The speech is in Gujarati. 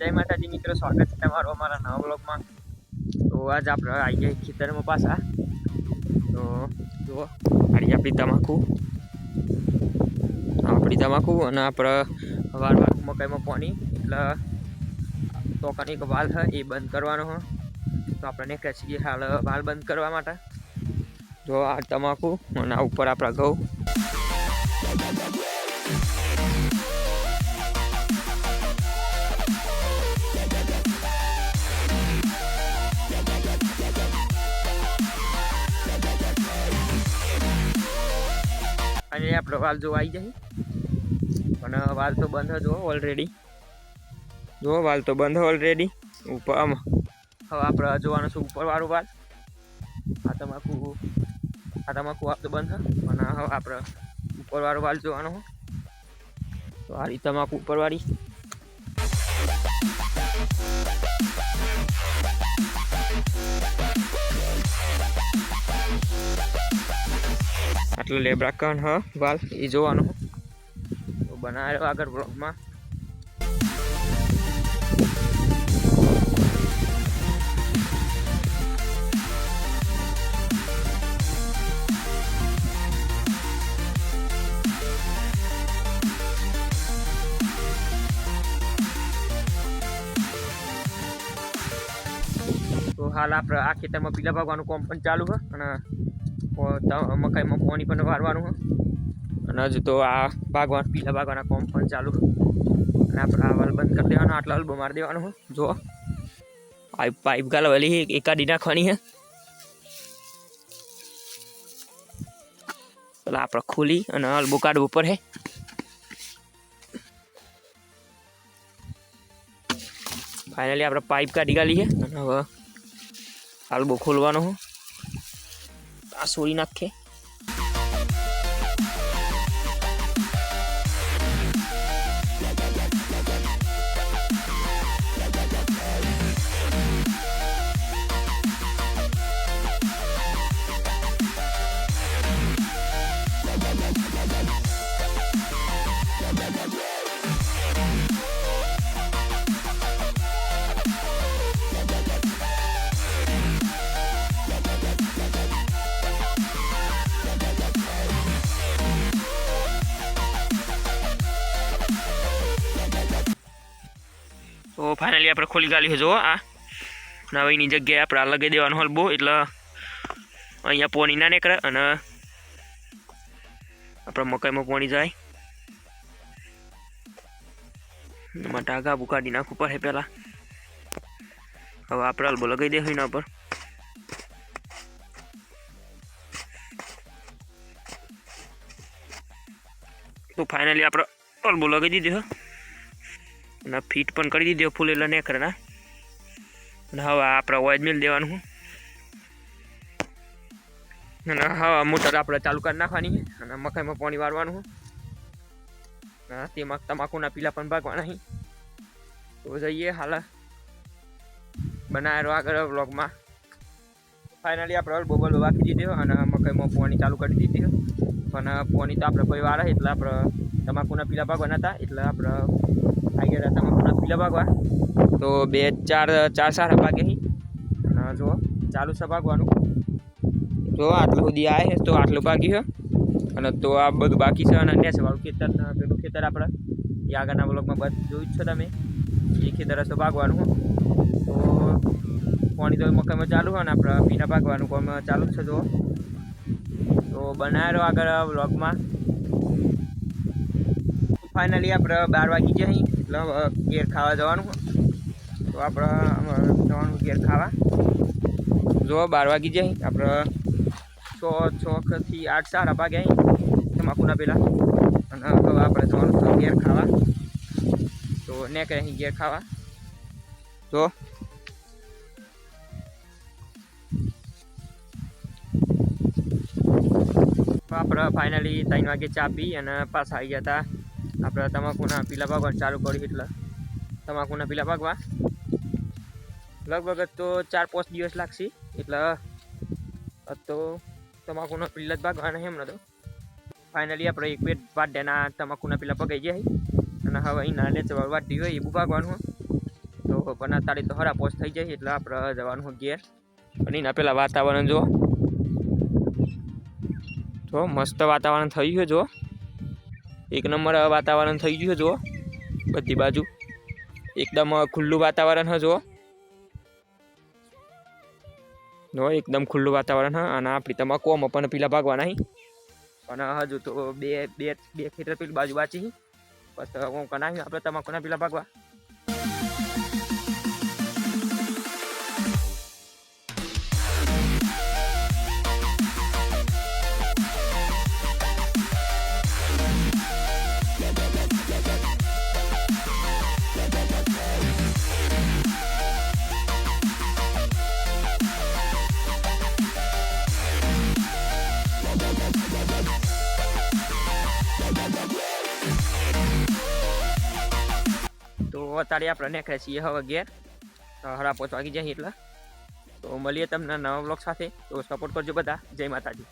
जय माताजी मित्रों, स्वागत है तमारो हमारा नवा ब्लॉग में। तो आज आप आई गए खेतर में पासा। तो जो आड़ी अपनी तमाकू અને આપણે વારમાં મકાઈમાં પાણી એટલે તો કણીક વાલ છે એ બંધ કરવાનો હોય તો આપણે નીકળે છીએ હાલ વાલ બંધ કરવા માટે। જો આ તમાકુ અને આ ઉપર આપણા ઘઉં અને આપણો વાલ જો આવી જાય પણ વાલ તો બંધ જો ઓલરેડી જો વાલ તો બંધ ઓલરેડી ઉપર હવે આપણે જોવાનું છે ઉપર વાળું વાલ આ તમાકુ આ તો બંધ અને હવે આપણે ઉપર વાળું વાલ જોવાનું તો આ રીતે તમાકુ ઉપર વાળી આટલું લેબરા કણ હ વાલ એ જોવાનું તો બનાવ્યો આગળ બ્લોગમાં। तो हाल आप आ खेतर में पीला भागवानुं काम पण चालू है અને મકાઈમાં પાણી પણ વારવાનું है અને હજુ તો આ ભાગવાન પીલા ભાગવાના કામ પણ ચાલુ અને આપણે આ વાલ બંધ કરી દેવાનો આટલા હલબો મારી દેવાનો है। જો પાઇપ ગાલવાલી એકાદી નાખવાની है પેલા આપણે ખોલી અને હલબો કાઢવું પડે। फाइनली આપણે पाइप काढ़ी गाली है અને હવે હલબો ખોલવાનો है आ सोड़ी नाखे तो फाइनली આપણે ખોલી ગાલી છે। જો આ નવીની જગ્યાએ આપણે આ લગાવી દેવાનો હલબો એટલે અહીંયા પાણી ના નીકળે અને આપણે મકાઈમાં પાણી જાય એમાં ટાંકા કાઢી નાખવું પડે પહેલાં। હવે આપણે હલબો લગાવી દઈશું એના પર। તો फाइनली આપણે હલબો લગાવી દીધો અને ફીટ પણ કરી દીધો ફૂલ એટલે નીકળે ના અને હવે આપણે ઓઇલ મિલ દેવાનું અને હવે મોટર આપણે ચાલુ કરી નાખવાની અને મકાઈમાં પાણી વારવાનું તેમાં તમાકુના પીલા પણ ભાગવાના છે। તો જઈએ હાલ બનાવેલો આગળ વ્લોગમાં। ફાઇનલી આપણે હલબો બલબો વાકી દીધો અને મકાઈમાં પાણી ચાલુ કરી દીધું પણ પાણી તો આપણે કોઈ વારે એટલે આપણે તમાકુના પીલા ભાગવાના હતા એટલે આપણે આવી ગયા તમાકુના પીલા ભાગવા। તો 4 સારા ભાગે અને જો ચાલુ છે ભાગવાનું। જો આટલું સુધી આવે છે તો આટલું ભાગ્યું છે અને તો આ બધું બાકી છે અને નેસે વાળું ખેતર પેલું ખેતર આપણે એ આગળના બ્લોગમાં બધું જોયું જ છો તમે એ ખેતર હશે ભાગવાનું। તો પાણી તો મકાઈમાં ચાલુ હોય ને આપણે પીલા ભાગવાનું કામ ચાલુ જ છે। જો તો બનાવેલો આગળ બ્લોગમાં। फाइनली આપણે 12 વાગી જાય એટલે ઘેર ખાવા જવાનું તો આપણે જવાનું ઘેર ખાવા। જો 12 વાગી જાય આપણે 6 થી 8 સારા ભાગે તમાકુના પેલા અને હવે આપણે જવાનું ઘેર ખાવા। તો નીકળે અહીં ઘેર ખાવા। જો આપણે फाइनली 3 વાગે ચા પી અને પાછા આવી ગયા હતા આપણે તમાકુના પીલા ભાગવા ચાલુ કર્યું એટલે તમાકુના પીલા ભાગવા લગભગ તો 4-5 દિવસ લાગશે એટલે તો તમાકુના પીલા જ ભાગવાના એમ નતો। फाइनली આપણે એક પેટ વાડ્યાના તમાકુના પીલા પગાઈ ગયા અને હવે એના લેચવાળ વાટી હોય એ ભાગવાનું પણ અત્યારે તો હરા પોસ્ટ થઈ જાય એટલે આપણે જવાનું ઘેર. અને એના પેલા વાતાવરણ જો મસ્ત વાતાવરણ થઈ ગયું. જો એક નંબર વાતાવરણ થઈ ગયું. જો બધી બાજુ એકદમ ખુલ્લું વાતાવરણ હ. જો એકદમ ખુલ્લું વાતાવરણ હ. અને આપણી તમાકુ પણ પેલા ભાગવાના હી. પણ હજુ તો બે ખેતર પેલી બાજુ બાચી પછી હું કના આપણે તમાકુના પેલા ભાગવા. તો અત્યારે આપણે નીકળ્યા છીએ હવે ઘેર. હરા 5 વાગી જાય એટલે તો મળીએ તમને નવા બ્લોગ સાથે. તો સપોર્ટ કરજો બધા. જય માતાજી.